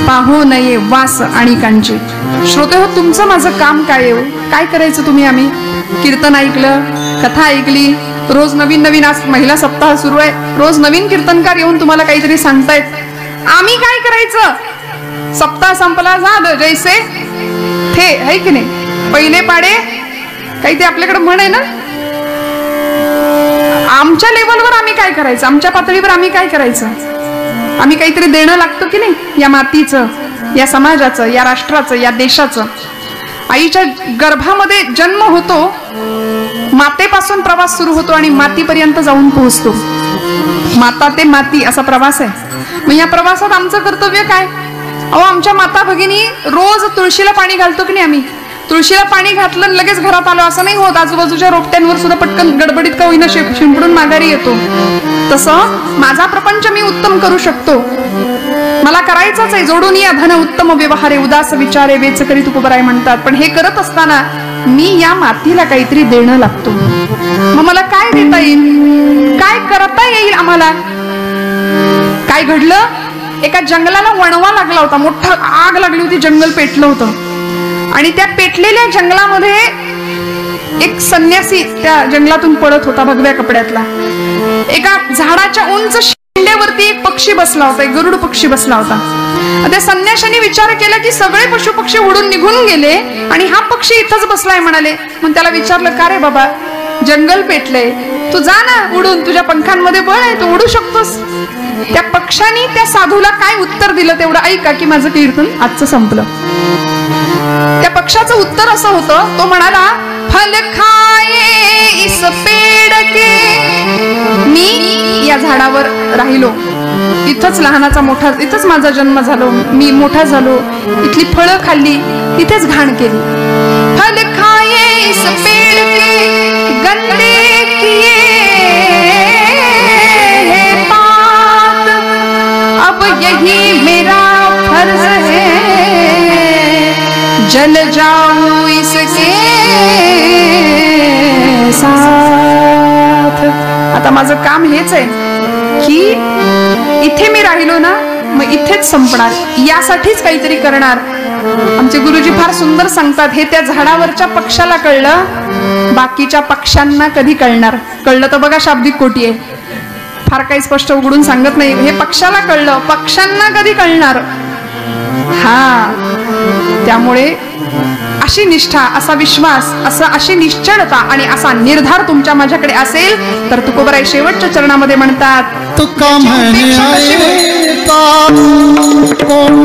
पाहू नये वास आणि कांची. श्रोते हो, तुमचं माझं काम काय आहे? काय करायचं तुम्ही? आम्ही कीर्तन ऐकलं, कथा ऐकली, रोज नवीन नवीन, आज महिला सप्ताह सुरू आहे, रोज नवीन कीर्तनकार येऊन तुम्हाला काहीतरी सांगतायत. आम्ही काय करायचं? सप्ताह संपला, झालं जैसे थे, है की नाही? पहिले पाडे काही ते आपल्याकडे म्हण आहे ना. आमच्या लेवलवर आम्ही काय करायचं? आमच्या पातळीवर आम्ही काय करायचं? आम्ही काहीतरी देणं लागतं की नाही या मातीचं, या समाजाचं, या राष्ट्राचं, या देशाचं. आईच्या गर्भामध्ये जन्म होतो, मातेपासून प्रवास सुरू होतो आणि मातीपर्यंत जाऊन पोहोचतो. माता ते माती असा प्रवास आहे. मग या प्रवासात आमचं कर्तव्य काय? अहो, आमच्या माता भगिनी रोज तुळशीला पाणी घालतो की नाही आम्ही? तुळशीला पाणी घातलं लगेच घरात आलो असं नाही होत. आजूबाजूच्या रोपट्यांवर सुद्धा पटकन गडबडीत का होईना शिंपडून माघारी येतो. तसं माझा प्रपंच मी उत्तम करू शकतो. मला करायचंच आहे. जोडून या धन उत्तम व्यवहारे, उदास विचारे वेच करी तुकोबराय म्हणतात. पण हे करत असताना मी या मातीला काहीतरी देणं लागतो. मग मला काय देता येईल? काय करता येईल आम्हाला? काय घडलं? एका जंगलाला वणवा लागला होता, मोठा आग लागली होती, जंगल पेटलं होतं. आणि त्या पेटलेल्या जंगलामध्ये एक संन्यासी त्या जंगलातून पळत होता, भगव्या कपड्यातला. एका झाडाच्या उंच शेंड्यावरती एक पक्षी बसला होता, एक गरुड पक्षी बसला होता. त्या संन्याशाने विचार केला की सगळे पशु पक्षी उडून निघून गेले आणि हा पक्षी इथंच बसलाय म्हणाले. मग त्याला विचारलं, का रे बाबा, जंगल पेटलंय, तू जा ना उडून, तुझ्या पंखांमध्ये बळ आहे, तू उडू शकतोस. त्या पक्षाने त्या साधूला काय उत्तर दिलं तेवढं ऐका की माझं कीर्तन आजचं संपलं. त्या पक्षाचं उत्तर असं होतं, तो म्हणाला, फल खाये इस पेड़ के. मी या झाडावर राहिलो, इथंच लहानाचा मोठा, इथंच माझा जन्म झालो, मी मोठा झालो, इथली फळं खाल्ली, इथेच घाण केली. फल खाये इस पेड़ के गंदे किए है पात, अब यही मेरा फर्ज है जल जाऊं इसके साथ. आता माझं काम हेच आहे की इथे मी राहिलो ना, मग इथेच संपणार, यासाठीच काहीतरी करणार. आमचे गुरुजी फार सुंदर सांगतात, हे त्या झाडावरच्या पक्षाला कळलं, बाकीच्या पक्ष्यांना कधी कळणार? कळलं तर बघा शाब्दिक कोटी आहे, फार काही स्पष्ट उघडून सांगत नाही. हे पक्षाला कळलं, पक्ष्यांना कधी कळणार? हा, त्यामुळे अशी निष्ठा, असा विश्वास, अशी निश्चळता आणि असा निर्धार तुमच्या माझ्याकडे असेल तर तुकोबराय शेवटच्या चरणामध्ये म्हणतात, तुका म्हणे कोण